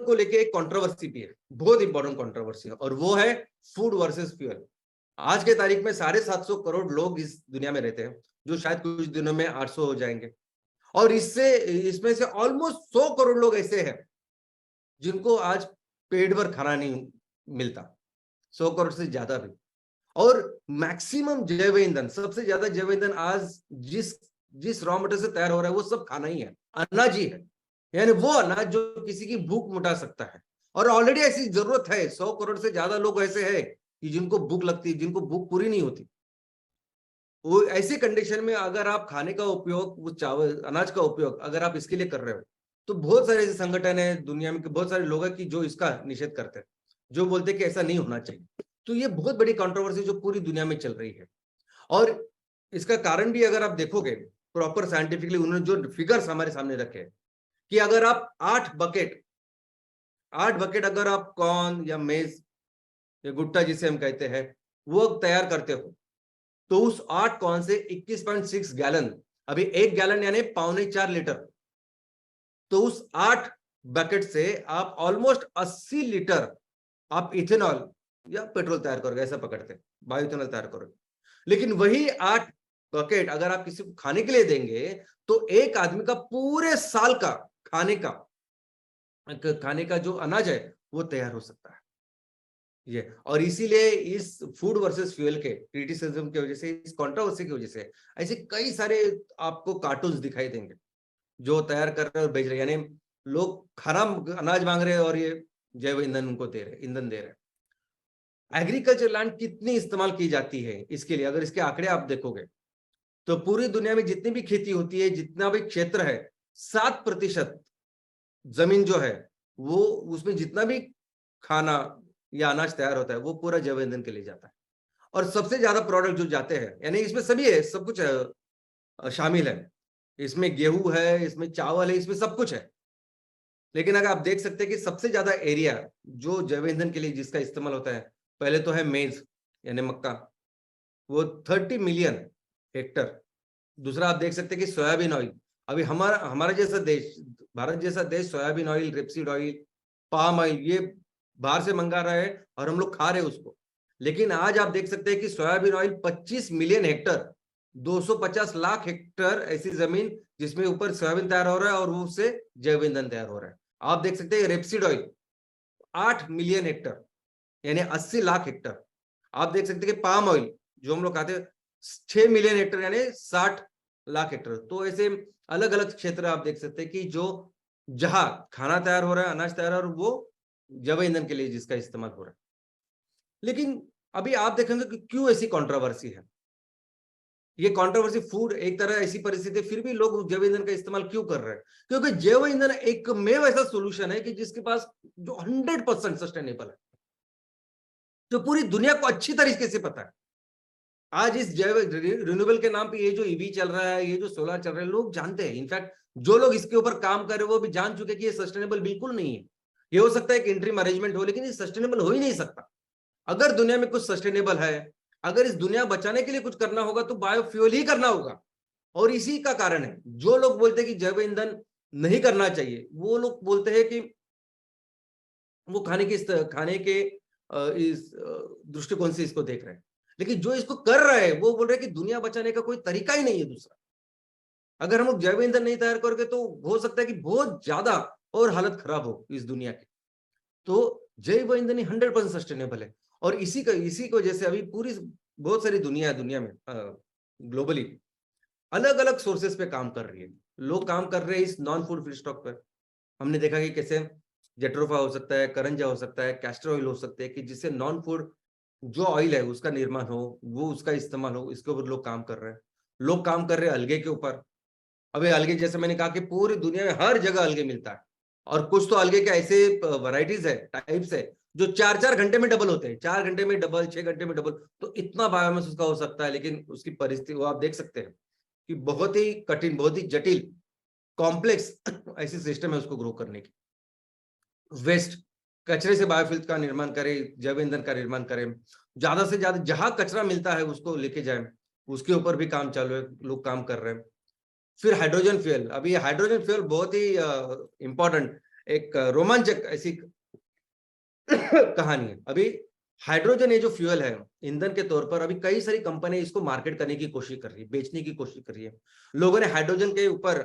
को लेके एक कंट्रोवर्सी भी है, बहुत इंपॉर्टेंट कंट्रोवर्सी है, और वो है फूड वर्सेस फ्यूल। आज के तारीख में 750 करोड़ लोग इस दुनिया में रहते हैं, जो शायद कुछ दिनों में 800 हो जाएंगे, और इसमें से ऑलमोस्ट 100 करोड़ लोग ऐसे हैं जिनको आज पेट भर खाना नहीं मिलता, 100 करोड़ से ज्यादा भी। और मैक्सिमम जैव ईंधन, सबसे ज्यादा जैव ईंधन आज जिस जिस रॉ मटेरियल से तैयार हो रहा है वो सब खाना ही है, अनाज ही है, यानी वो अनाज जो किसी की भूख मिटा सकता है। और ऑलरेडी ऐसी जरूरत है, 100 करोड़ से ज्यादा लोग ऐसे हैं कि जिनको भूख लगती है, जिनको भूख पूरी नहीं होती। वो ऐसी कंडीशन में अगर आप खाने का उपयोग, वो चावल अनाज का उपयोग अगर आप इसके लिए कर रहे हो, तो बहुत सारे ऐसे संगठन है दुनिया में, बहुत सारे लोग हैं कि जो इसका निषेध करते हैं, जो बोलते हैं कि ऐसा नहीं होना चाहिए। तो ये बहुत बड़ी कंट्रोवर्सी जो पूरी दुनिया में चल रही है। और इसका कारण भी अगर आप देखोगे प्रॉपर साइंटिफिकली, उन्होंने जो फिगर्स हमारे सामने रखे कि अगर आप 8 बकेट अगर आप कॉर्न या मेज या भुट्टा जिसे हम कहते हैं वो तैयार करते हो, तो उस 8 कॉर्न से 21.6 गैलन, अभी 1 गैलन यानी 3.25 लीटर, तो उस 8 बकेट से आप ऑलमोस्ट 80 लीटर आप इथेनॉल या पेट्रोल तैयार करोगे, ऐसा पकड़ते हैं, बायो इथेनॉल तैयार करोगे। लेकिन वही 8 बकेट अगर आप किसी को खाने के लिए देंगे, तो एक आदमी का पूरे साल का खाने का जो अनाज है वो तैयार हो सकता है ये। और इसीलिए इस फूड वर्सेस फ्यूल के क्रिटिसिज्म की वजह से, इस कंट्रोवर्सी की वजह से ऐसे कई सारे आपको कार्टून्स दिखाई देंगे जो तैयार कर रहे हैं और बेच रहे हैं, यानी लोग खराब अनाज मांग रहे हैं और ये जैव ईंधन उनको दे रहे, ईंधन दे रहे हैं। एग्रीकल्चर लैंड कितनी इस्तेमाल की जाती है इसके लिए, अगर इसके आंकड़े आप देखोगे तो पूरी दुनिया में जितनी भी खेती होती है, जितना भी क्षेत्र है, 7% जमीन जो है वो, उसमें जितना भी खाना या अनाज तैयार होता है वो पूरा जैव ईंधन के लिए जाता है। और सबसे ज्यादा प्रोडक्ट जो जाते हैं, यानी इसमें सभी है, सब कुछ शामिल है, इसमें गेहूं है, इसमें चावल है, इसमें सब कुछ है। लेकिन अगर आप देख सकते हैं कि सबसे ज्यादा एरिया जो जैव ईंधन के लिए जिसका इस्तेमाल होता है, पहले तो है मेज यानी मक्का, वो 30 मिलियन हेक्टर। दूसरा आप देख सकते हैं कि सोयाबीन ऑयल, अभी हमारा हमारा जैसा देश, भारत जैसा देश, soybean oil, rapeseed oil, palm oil ये बाहर से मंगा रहा है और हम लोग खा रहे हैं उसको। लेकिन आज आप देख सकते हैं कि soybean oil 25 million Hector, 250 lakh Hector ऐसी जमीन जिसमें ऊपर सोयाबीन तैयार हो रहा है और उससे जैव ईंधन तैयार हो रहा है। आप देख सकते हैं रेपसीड ऑयल 8 मिलियन हेक्टर यानी 80 लाख हेक्टर। आप देख सकते हैं कि पाम ऑयल जो हम लोग खाते हैं 6 मिलियन हेक्टर यानी 60 लाख हेक्टर। तो ऐसे अलग अलग क्षेत्र आप देख सकते हैं कि जो जहां खाना तैयार हो रहा है, अनाज तैयार हो रहा है, वो जैव ईंधन के लिए जिसका इस्तेमाल हो रहा है। लेकिन अभी आप देखेंगे कि क्यों ऐसी कंट्रोवर्सी है। ये कंट्रोवर्सी फूड एक तरह ऐसी परिस्थिति, फिर भी लोग जैव ईंधन का इस्तेमाल क्यों कर रहे हैं? क्योंकि जैव ईंधन एक में ऐसा सोल्यूशन है कि जिसके पास जो 100% सस्टेनेबल है, जो पूरी दुनिया को अच्छी तरीके से पता है। आज इस जैव रिन्यूएबल के नाम पे ये जो ईवी चल रहा है, ये जो सोलर चल रहा है, लोग जानते हैं। इनफैक्ट जो लोग इसके ऊपर काम कर रहे हैं वो भी जान चुके कि ये सस्टेनेबल बिल्कुल नहीं है। ये हो सकता है कि इंट्री मैनेजमेंट हो, लेकिन ये सस्टेनेबल हो ही नहीं सकता। अगर दुनिया में कुछ सस्टेनेबल है, अगर इस दुनिया बचाने के लिए कुछ करना होगा तो बायोफ्यूल ही करना होगा। और इसी का कारण है जो लोग बोलते हैं कि जैव ईंधन नहीं करना चाहिए, वो लोग बोलते हैं कि वो खाने के इस दृष्टिकोण से इसको देख रहे हैं। लेकिन जो इसको कर रहे हैं वो बोल रहे हैं कि दुनिया बचाने का कोई तरीका ही नहीं है दूसरा। अगर हम लोग जैव ईंधन नहीं तैयार करेंगे तो हो सकता है कि बहुत ज्यादा और हालत खराब हो इस दुनिया की। तो जैव ईंधन 100% सस्टेनेबल है। और इसी की वजह से अभी पूरी बहुत सारी दुनिया में ग्लोबली अलग अलग सोर्सेस पे काम कर रही है। लोग काम कर रहे हैं इस नॉन फूड फीड स्टॉक पर। हमने देखा कि कैसे जेट्रोफा हो सकता है, करंजा हो सकता है, कैस्टर ऑयल हो सकते हैं, कि जिससे नॉन फूड जो ऑयल है उसका निर्माण हो, वो उसका इस्तेमाल हो, इसके ऊपर लोग काम कर रहे हैं। लोग काम कर रहे हैं अलगे के ऊपर। अभी अलगे जैसे मैंने कहा कि पूरी दुनिया में हर जगह अलगे मिलता है, और कुछ तो अलगे के ऐसे वैरायटीज है, टाइप्स है, जो 4-4 घंटे में डबल होते हैं, 4 घंटे में डबल, 6 घंटे में डबल। तो इतना बायोमास उसका हो सकता है, लेकिन उसकी परिस्थिति वो आप देख सकते हैं कि बहुत ही कठिन, बहुत ही जटिल, कॉम्प्लेक्स ऐसी सिस्टम है उसको ग्रो करने की। वेस्ट, कचरे से बायोफ्यूल का निर्माण करें, जैव ईंधन का निर्माण करें, ज्यादा से ज्यादा जहां कचरा मिलता है उसको लेके जाएं, उसके ऊपर भी काम चालू है, लोग काम कर रहे हैं। फिर हाइड्रोजन फ्यूल, अभी हाइड्रोजन फ्यूल बहुत ही इंपॉर्टेंट, एक रोमांचक ऐसी कहानी है। अभी हाइड्रोजन ये जो फ्यूल है ईंधन के तौर पर, अभी कई सारी कंपनी इसको मार्केट करने की कोशिश कर रही है, बेचने की कोशिश कर रही है। लोगों ने हाइड्रोजन के ऊपर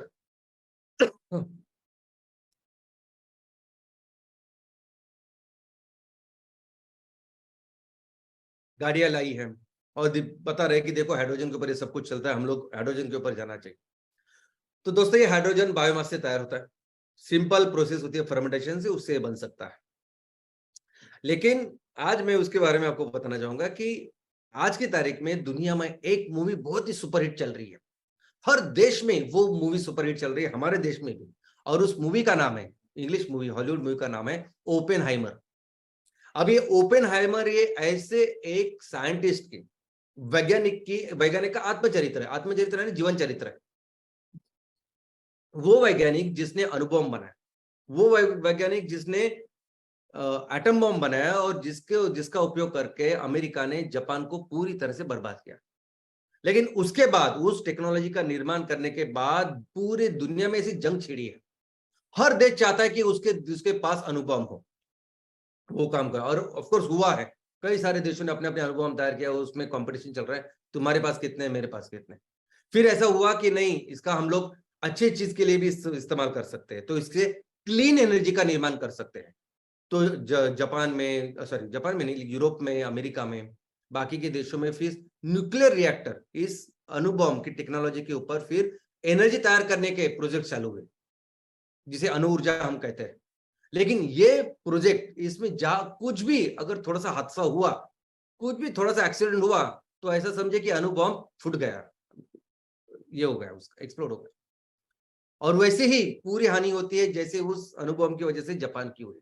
गाड़ियां लाई है और बता रहे कि देखो हाइड्रोजन के ऊपर ये सब कुछ चलता है, हम लोग हाइड्रोजन के ऊपर जाना चाहिए। तो दोस्तों ये हाइड्रोजन बायोमास से तैयार होता है, सिंपल प्रोसेस होती है फर्मेंटेशन से, उससे बन सकता है। लेकिन आज मैं उसके बारे में आपको बताना चाहूंगा कि आज की तारीख में दुनिया में एक मूवी बहुत ही सुपरहिट चल रही है, हर देश में वो मूवी सुपरहिट चल रही है, हमारे देश में भी। और उस मूवी का नाम है, इंग्लिश मूवी, हॉलीवुड मूवी का नाम है ओपेनहाइमर। अब ये ओपेनहाइमर ये ऐसे एक साइंटिस्ट की, वैज्ञानिक का आत्मचरित्र है, आत्मचरित्र है, जीवन चरित्र है। वो वैज्ञानिक जिसने अणुबॉम्ब बनाया, वो वैज्ञानिक जिसने एटम बॉम्ब बनाया और जिसका उपयोग करके अमेरिका ने जापान को पूरी तरह से बर्बाद किया। लेकिन उसके बाद उस टेक्नोलॉजी का निर्माण करने के बाद पूरे दुनिया में ऐसी जंग छिड़ी है, हर देश चाहता है कि उसके पास अणुबॉम्ब हो, वो काम कर। और ऑफ कोर्स हुआ है, कई सारे देशों ने अपने अपने अणुबॉम्ब तैयार किया, उसमें कंपटीशन चल रहा है, तुम्हारे पास कितने, मेरे पास कितने। फिर ऐसा हुआ कि नहीं, इसका हम लोग अच्छी चीज के लिए भी इस्तेमाल कर सकते हैं, तो इससे क्लीन एनर्जी का निर्माण कर सकते हैं। तो जापान में, सॉरी जापान में नहीं, यूरोप में, अमेरिका में, बाकी के देशों में फिर न्यूक्लियर रिएक्टर, इस अणुबॉम्ब की टेक्नोलॉजी के ऊपर फिर एनर्जी तैयार करने के प्रोजेक्ट चालू हुए, जिसे अणु ऊर्जा हम कहते हैं। लेकिन ये प्रोजेक्ट, इसमें जा कुछ भी अगर थोड़ा सा हादसा हुआ, कुछ भी थोड़ा सा एक्सीडेंट हुआ, तो ऐसा समझे कि अणु बॉम्ब फूट गया, ये हो गया, उसका एक्सप्लोड हो गया। और वैसे ही पूरी हानि होती है जैसे उस अणु बॉम्ब की वजह से जापान की हुई।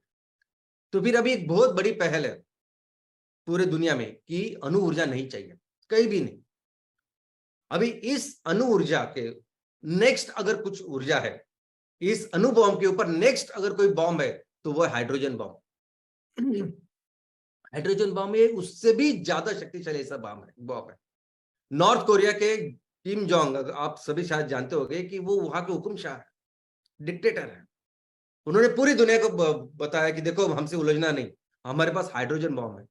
तो फिर अभी एक बहुत बड़ी पहल है पूरे दुनिया में कि अणु ऊर्जा नहीं चाहिए, कहीं भी नहीं। अभी इस अणु ऊर्जा के नेक्स्ट अगर कुछ ऊर्जा है, इस अणु बॉम्ब के ऊपर नेक्स्ट अगर कोई बॉम्ब है, तो वो हाइड्रोजन बॉम्ब। हाइड्रोजन बॉम्ब ये उससे भी ज्यादा शक्तिशाली ऐसा बॉम्ब है। नॉर्थ कोरिया के किम जोंग, आप सभी शायद जानते होंगे कि वो वहां के हुकुमशाह है, डिक्टेटर है। उन्होंने पूरी दुनिया को बताया कि देखो हमसे उलझना नहीं, हमारे पास हाइड्रोजन बॉम्ब है।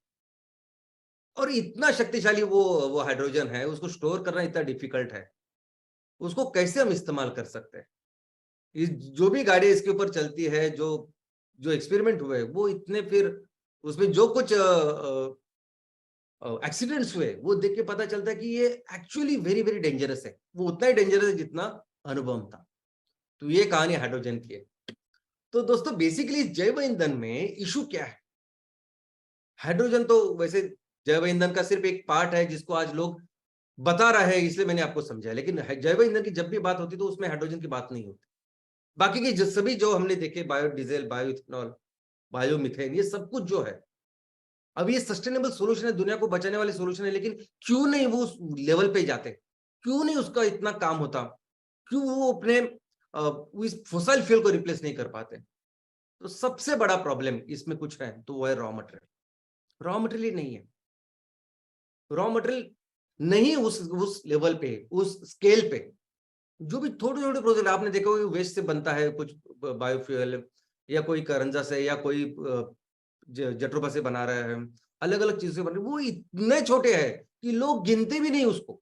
और इतना शक्तिशाली वो हाइड्रोजन है, उसको स्टोर करना इतना डिफिकल्ट है, उसको कैसे हम इस्तेमाल कर सकते हैं। जो भी गाड़ी इसके ऊपर चलती है, जो जो एक्सपेरिमेंट हुए, वो इतने, फिर उसमें जो कुछ एक्सीडेंट्स हुए, वो देख के पता चलता है कि ये एक्चुअली वेरी वेरी डेंजरस है। वो उतना ही डेंजरस है जितना अणुबॉम्ब था। तो ये कहानी हाइड्रोजन की है। तो दोस्तों बेसिकली जैव ईंधन में इशू क्या है? हाइड्रोजन तो वैसे जैव ईंधन का सिर्फ एक पार्ट है जिसको आज लोग बता रहे हैं, इसलिए मैंने आपको समझाया। लेकिन जैव ईंधन की जब भी बात होती तो उसमें हाइड्रोजन की बात नहीं होती। बाकी की सभी जो हमने देखे, बायोडीजल, बायोइथेनॉल, बायोमीथेन, ये सब कुछ जो है, अब ये सस्टेनेबल सोल्यूशन है, दुनिया को बचाने वाले सोल्यूशन है। लेकिन क्यों नहीं वो उस लेवल पे जाते, क्यों नहीं उसका इतना काम होता, क्यों वो अपने इस फोसिल फ्यूल को रिप्लेस नहीं कर पाते? तो सबसे बड़ा प्रॉब्लम इसमें कुछ है तो वो है रॉ मटेरियल। रॉ मटेरियल ही नहीं है, रॉ मटेरियल नहीं उस लेवल पे, उस स्केल पे। जो भी छोटे छोटे प्रोजेक्ट आपने देखा होगा, वेस्ट से बनता है कुछ बायोफ्यूल, या कोई करंजा से, या कोई जट्रोफा से बना रहे हैं, अलग अलग चीजें बन रही, वो इतने छोटे हैं कि लोग गिनते भी नहीं उसको।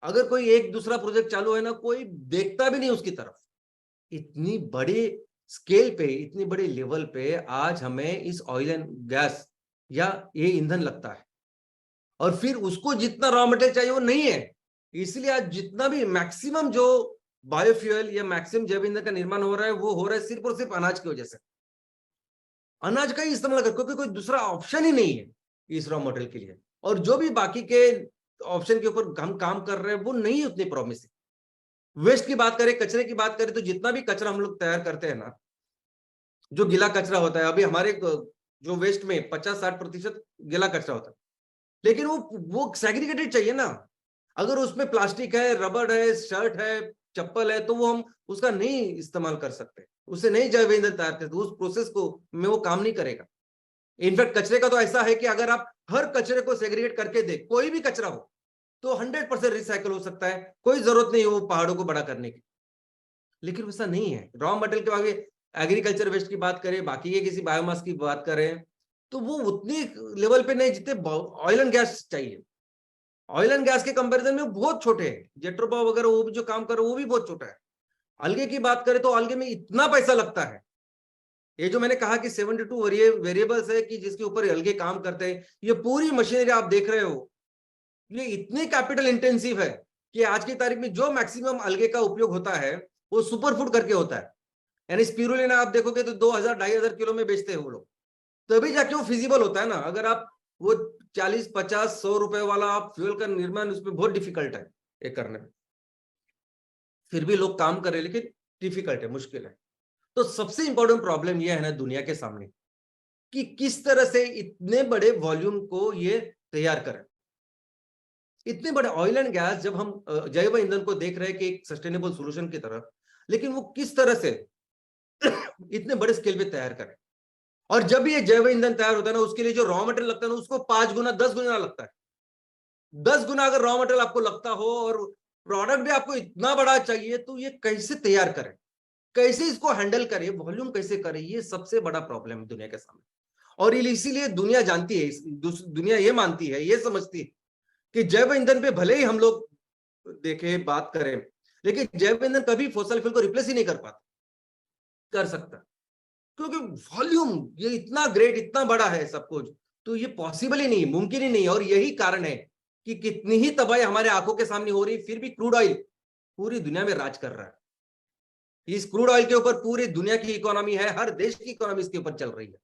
अगर कोई एक दूसरा प्रोजेक्ट चालू है ना, कोई देखता भी नहीं उसकी तरफ। इतनी बड़ी स्केल पे, इतनी बड़ी लेवल पे आज हमें इस ऑयल एंड गैस या ये ईंधन लगता है, और फिर उसको जितना रॉ मटेरियल चाहिए वो नहीं है। इसलिए आज जितना भी मैक्सिमम जो बायोफ्यूल या मैक्सिमम जैव ईंधन का निर्माण हो रहा है, वो हो रहा है सिर्फ और सिर्फ अनाज की वजह से। अनाज का ही इस्तेमाल कर, क्योंकि कोई दूसरा ऑप्शन ही नहीं है इस रॉ मटेरियल के लिए। और जो भी बाकी के ऑप्शन के ऊपर हम काम कर रहे हैं, वो नहीं उतनी प्रॉमिसिंग। वेस्ट की बात करें, कचरे की बात करें, तो जितना भी कचरा हम लोग तैयार करते हैं ना, जो गीला कचरा होता है, अभी हमारे जो वेस्ट में 50-60% गीला कचरा होता है, लेकिन वो सेग्रीगेटेड चाहिए ना। अगर उसमें प्लास्टिक है, रबड़ है, शर्ट है, चप्पल है, तो वो हम उसका नहीं इस्तेमाल कर सकते, उससे नहीं जैव ईंधन तैयार करते, उस प्रोसेस को में वो काम नहीं करेगा। इनफैक्ट कचरे का तो ऐसा है कि अगर आप हर कचरे को सेग्रीगेट करके दे, कोई भी कचरा हो, तो 100% रिसाइकल हो सकता है, कोई जरूरत नहीं है वो पहाड़ों को बड़ा करने की। लेकिन वैसा नहीं है। रॉ मटेरियल के आगे एग्रीकल्चर वेस्ट की बात करें, बाकी के किसी बायोमास की बात करें, तो वो उतनी लेवल पे नहीं जितने ऑयल एंड गैस चाहिए। ऑयल एंड गैस के कंपैरिजन में बहुत छोटे हैं, जेट्रोपा वगैरह वो भी जो काम कर रहे हैं वो भी बहुत छोटा है। अलगे की बात करें तो अलगे में इतना पैसा लगता है। ये जो मैंने कहा कि 72 वेरिएबल्स है कि जिसके ऊपर अलगे काम करते हैं, ये पूरी मशीनरी आप देख रहे हो, ये इतनी कैपिटल इंटेंसिव है कि आज की तारीख में जो मैक्सिमम अलगे का उपयोग होता है वो सुपर फूड करके होता है। यानी स्पिरुलिना आप देखोगे तो 2000-2500 किलो में बेचते हैं वो लोग, तभी जाके वो फिजिबल होता है ना। अगर आप वो 40-50-100 रुपए वाला आप फ्यूल का निर्माण, उसमें बहुत डिफिकल्ट है ये करने में, फिर भी लोग काम कर रहे हैं, लेकिन डिफिकल्ट है, मुश्किल है। तो सबसे इंपॉर्टेंट प्रॉब्लम ये है ना दुनिया के सामने कि किस तरह से इतने बड़े वॉल्यूम को ये तैयार करें। इतने बड़े ऑयल एंड गैस जब हम जैव ईंधन को देख रहे हैं कि एक सस्टेनेबल सोल्यूशन की तरह, लेकिन वो किस तरह से इतने बड़े स्केल पे तैयार करें। और जब ये जैव ईंधन तैयार होता है ना, उसके लिए जो रॉ मटेरियल लगता है ना, उसको 5 गुना 10 गुना लगता है। 10 गुना अगर रॉ मटेरियल आपको लगता हो और प्रोडक्ट भी आपको इतना बड़ा चाहिए, तो ये कैसे तैयार करें, कैसे इसको हैंडल करें, वॉल्यूम कैसे करें, ये सबसे बड़ा प्रॉब्लम है दुनिया के सामने। और इसीलिए दुनिया जानती है, दुनिया ये मानती है, ये समझती है कि जैव ईंधन पे भले ही हम लोग देखे बात करें, लेकिन जैव ईंधन कभी फॉसिल फ्यूल को रिप्लेस ही नहीं कर सकता, क्योंकि वॉल्यूम ये इतना ग्रेट, इतना बड़ा है सब कुछ, तो ये पॉसिबल ही नहीं, मुमकिन ही नहीं। और यही कारण है कि कितनी ही तबाही हमारे आंखों के सामने हो रही, फिर भी क्रूड ऑयल पूरी दुनिया में राज कर रहा है। इस क्रूड ऑयल के ऊपर पूरी दुनिया की इकोनॉमी है, हर देश की इकोनॉमी इसके ऊपर चल रही है।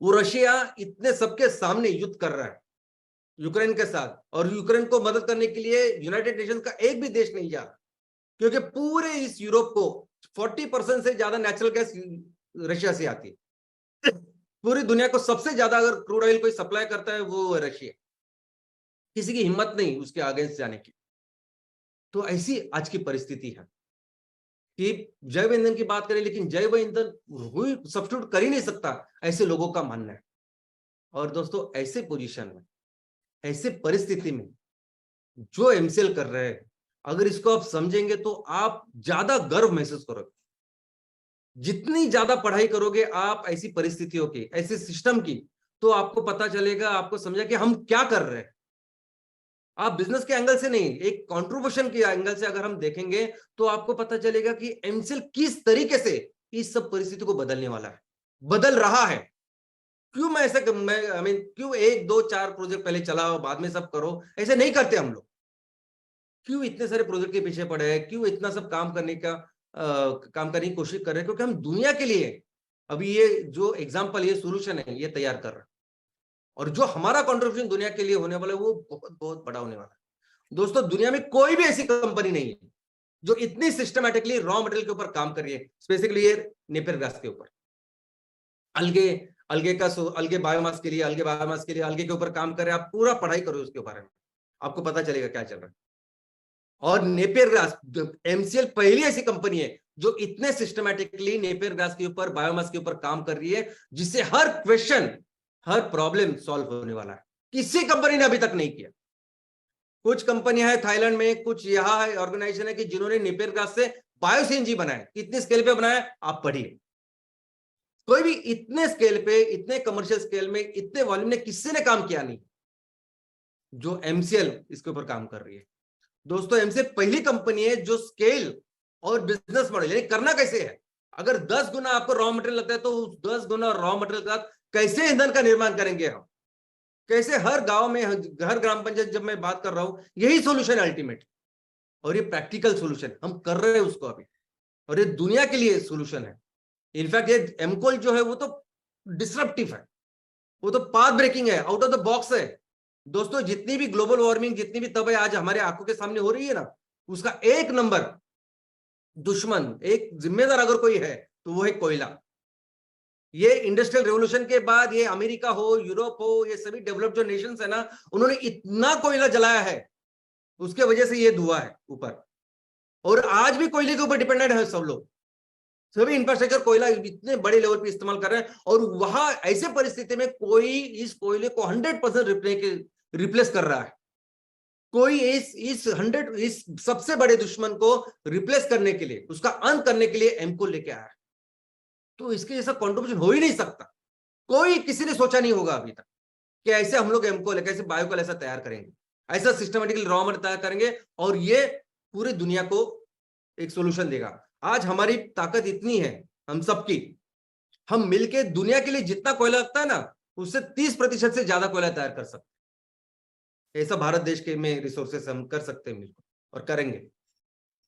वो रशिया इतने सबके सामने युद्ध कर रहा है यूक्रेन के साथ, और यूक्रेन को मदद करने के लिए यूनाइटेड नेशन का एक भी देश नहीं जा रहा, क्योंकि पूरे इस यूरोप को 40% से ज्यादा नेचुरल गैस रशिया से आती है। पूरी दुनिया को सबसे ज्यादा अगर क्रूड ऑयल कोई सप्लाई करता है वो रशिया, किसी की हिम्मत नहीं उसके अगेंस्ट जाने की। तो ऐसी आज की परिस्थिति है कि जैव ईंधन की बात करें, लेकिन जैव ईंधन सब्स्टिट्यूट कर ही नहीं सकता, ऐसे लोगों का मानना है। और दोस्तों ऐसे पोजीशन में, ऐसे परिस्थिति में जो एमसीएल कर रहे हैं, अगर इसको आप समझेंगे तो आप ज्यादा गर्व महसूस करोगे। जितनी ज्यादा पढ़ाई करोगे आप ऐसी परिस्थितियों की, ऐसे सिस्टम की, तो आपको पता चलेगा, आपको समझा कि हम क्या कर रहे हैं। आप बिजनेस के एंगल से नहीं, एक कंट्रीब्यूशन के एंगल से अगर हम देखेंगे तो आपको पता चलेगा कि एमसीएल किस तरीके से इस सब परिस्थिति को बदलने वाला है, बदल रहा है। क्यों मैं ऐसा क्यों 1-2-4 प्रोजेक्ट पहले चलाओ बाद में सब करो, ऐसे नहीं करते हम लोग। क्यों इतने सारे प्रोजेक्ट के पीछे पड़े हैं, क्यों इतना सब काम करने की कोशिश कर रहे हैं, क्योंकि हम दुनिया के लिए अभी ये जो एग्जाम्पल, ये सोल्यूशन है, ये तैयार कर रहे हैं। और जो हमारा कंट्रीब्यूशन दुनिया के लिए होने वाला है वो बहुत बहुत बड़ा होने वाला है। दोस्तों दुनिया में कोई भी ऐसी कंपनी नहीं है जो इतनी सिस्टमैटिकली रॉ मटेरियल के ऊपर काम कर रही है, स्पेसिफिकली ये नेपियर ग्रास के ऊपर, अलगे अलगे बायोमास के लिए, अलगे के ऊपर काम करे। आप पूरा पढ़ाई करो उसके बारे में, आपको पता चलेगा क्या चल रहा है। और नेपियर ग्रास, एमसीएल पहली ऐसी कंपनी है जो इतने सिस्टमैटिकली नेपियर ग्रास के ऊपर, बायोमास के ऊपर काम कर रही है, जिससे हर क्वेश्चन, हर प्रॉब्लम सॉल्व होने वाला है। किसी कंपनी ने अभी तक नहीं किया। कुछ कंपनियां है थाईलैंड में, कुछ यहाँ है ऑर्गेनाइजेशन है कि जिन्होंने नेपियर ग्रास से बायो सीएनजी बनाया। कितने स्केल पे बनाया आप पढ़िए। कोई भी इतने स्केल पे, इतने कमर्शियल स्केल में, इतने वॉल्यूम ने किसी ने काम किया नहीं जो एमसीएल इसके ऊपर काम कर रही है। दोस्तों एमसीएल पहली कंपनी है जो स्केल और बिजनेस मॉडल, यानी करना कैसे है। अगर 10 गुना आपको रॉ मटेरियल लगता है तो उस 10 गुना रॉ मटेरियल के साथ कैसे ईंधन का निर्माण करेंगे हम, कैसे हर गांव में, हर ग्राम पंचायत, जब मैं बात कर रहा हूं यही सोल्यूशन है अल्टीमेट। और ये प्रैक्टिकल सोल्यूशन हम कर रहे हैं उसको अभी, और ये दुनिया के लिए सोल्यूशन है। इनफैक्ट ये एमकोल जो है वो तो डिसरप्टिव है, वो तो पाथ ब्रेकिंग है, आउट ऑफ द बॉक्स है। दोस्तों जितनी भी ग्लोबल वार्मिंग, जितनी भी तबाही आज हमारे आंखों के सामने हो रही है ना, उसका एक नंबर दुश्मन, एक जिम्मेदार अगर कोई है तो वो है कोयला। ये इंडस्ट्रियल रेवोल्यूशन के बाद ये अमेरिका हो, यूरोप हो, ये सभी डेवलप्ड जो नेशंस है ना, उन्होंने इतना कोयला जलाया है, उसके वजह से ये धुआं है ऊपर। और आज भी कोयले के ऊपर डिपेंडेंट है सब लोग, सभी इंफ्रास्ट्रक्चर कोयला इतने बड़े लेवल पे इस्तेमाल कर रहे हैं। और वहां ऐसे परिस्थिति में कोई इस कोयले को 100% रिप्लेस कर रहा है। कोई इस सबसे बड़े दुश्मन को रिप्लेस करने के लिए, उसका अंत करने के लिए एमको लेके आया है। तो इसके जैसा कॉन्ट्रीब्यूशन हो ही नहीं सकता। कोई किसी ने सोचा नहीं होगा अभी तक कि ऐसे हम लोग एमकोल कैसे बायोकोल ऐसा तैयार करेंगे, ऐसा सिस्टमेटिकली रॉ मटेरियल तैयार करेंगे और ये पूरी दुनिया को एक सोल्यूशन देगा। आज हमारी ताकत इतनी है हम सबकी, हम मिलके दुनिया के लिए जितना कोयला लगता है ना, उससे 30% से ज्यादा कोयला तैयार कर सकते हैं। ऐसा भारत देश के में रिसोर्सेस हम कर सकते हैं मिलकर और करेंगे।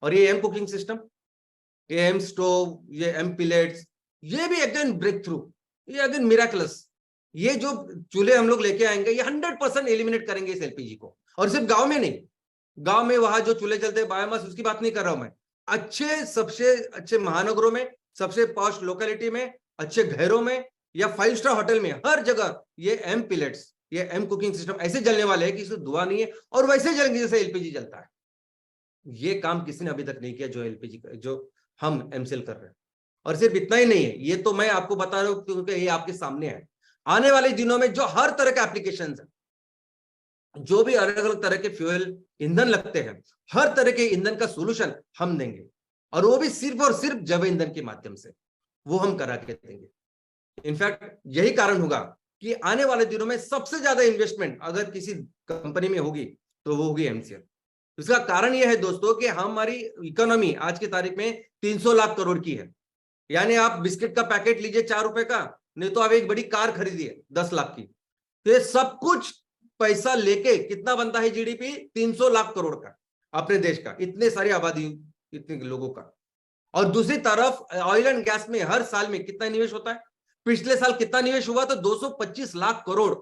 और ये एम कुकिंग सिस्टम, ये एम स्टोव, ये एम पिलेट्स, ये भी अगेन ब्रेक थ्रू, ये अगेन मिराकलस। ये जो चूल्हे हम लोग लेके आएंगे ये 100% एलिमिनेट करेंगे इस एलपीजी को। और सिर्फ गांव में नहीं, गांव में वहां जो चूल्हे चलते हैं बायोमास, उसकी बात नहीं कर रहा हूं मैं। अच्छे सबसे अच्छे महानगरों में, सबसे पॉश लोकेलिटी में, अच्छे घरों में या 5 स्टार होटल में, हर जगह ये एम पिलेट्स, ये एम कुकिंग सिस्टम ऐसे जलने वाले हैं कि इसमें धुआं नहीं है और वैसे जलेंगे जैसे एलपीजी जलता है। ये काम किसी ने अभी तक नहीं किया जो एलपीजी जो हम एमसीएल कर रहे हैं। और सिर्फ इतना ही नहीं है, ये तो मैं आपको बता रहा हूं क्योंकि ये आपके सामने है। आने वाले दिनों में जो हर तरह के एप्लीकेशन है, जो भी अलग अलग तरह के फ्यूल ईंधन लगते हैं, हर तरह के ईंधन का सोल्यूशन हम देंगे। और वो भी सिर्फ और सिर्फ जैव ईंधन के माध्यम से वो हम करा के देंगे। इनफैक्ट यही कारण होगा कि आने वाले दिनों में सबसे ज्यादा इन्वेस्टमेंट अगर किसी कंपनी में होगी तो वो होगी एमसीएल। इसका कारण यह है दोस्तों कि हमारी इकोनॉमी आज की तारीख में 300 लाख करोड़ की है। यानी आप बिस्किट का पैकेट लीजिए 4 रुपए का, नहीं तो आप एक बड़ी कार खरीदिए 10 लाख की। तो ये सब कुछ पैसा लेके कितना बनता है जीडीपी? 300 लाख करोड़ का अपने देश का, इतने सारी आबादी, इतने लोगों का। और दूसरी तरफ ऑयल एंड गैस में हर साल में कितना निवेश होता है? पिछले साल कितना निवेश हुआ? तो 225 लाख करोड़।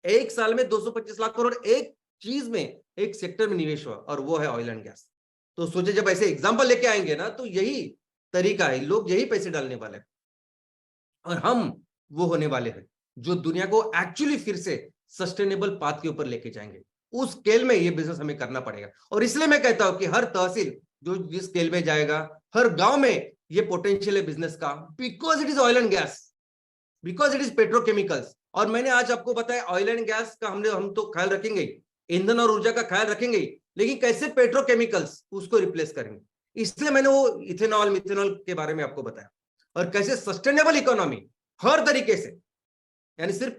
एक साल में 225 लाख करोड़ एक चीज में, एक सेक्टर में निवेश हुआ, और वो है ऑयल एंड गैस। तो सोचे जब ऐसे एग्जांपल लेके आएंगे ना, तो यही तरीका है, लोग यही पैसे डालने वाले हैं और हम वो होने वाले हैं जो दुनिया को एक्चुअली फिर से सस्टेनेबल पाथ के ऊपर लेके जाएंगे। उस स्केल में ये बिजनेस हमें करना पड़ेगा। और इसलिए मैं कहता हूं कि हर तहसील जो जिस स्केल में जाएगा, हर गांव में ये पोटेंशियल है बिजनेस का, because it is oil and gas, because it is petrochemicals. और मैंने आज आपको बताया ऑयल एंड गैस का हम तो ख्याल रखेंगे, ईंधन और ऊर्जा का ख्याल रखेंगे, लेकिन कैसे पेट्रोकेमिकल्स उसको रिप्लेस करेंगे। इसलिए मैंने वो इथेनॉल मिथेनॉल के बारे में आपको बताया, और कैसे सस्टेनेबल इकोनॉमी हर तरीके से, यानी सिर्फ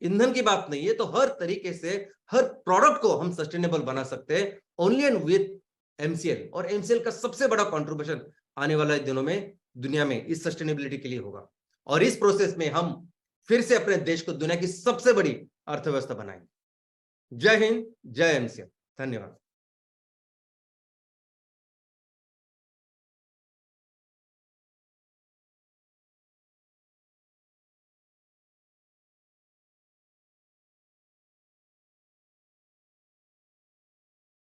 ईंधन की बात नहीं है, तो हर तरीके से हर प्रोडक्ट को हम सस्टेनेबल बना सकते हैं ओनली एंड विद एमसीएल। और एमसीएल का सबसे बड़ा कंट्रीब्यूशन आने वाले दिनों में दुनिया में इस सस्टेनेबिलिटी के लिए होगा। और इस प्रोसेस में हम फिर से अपने देश को दुनिया की सबसे बड़ी अर्थव्यवस्था बनाएंगे। जय हिंद, जय एमसीएल। धन्यवाद।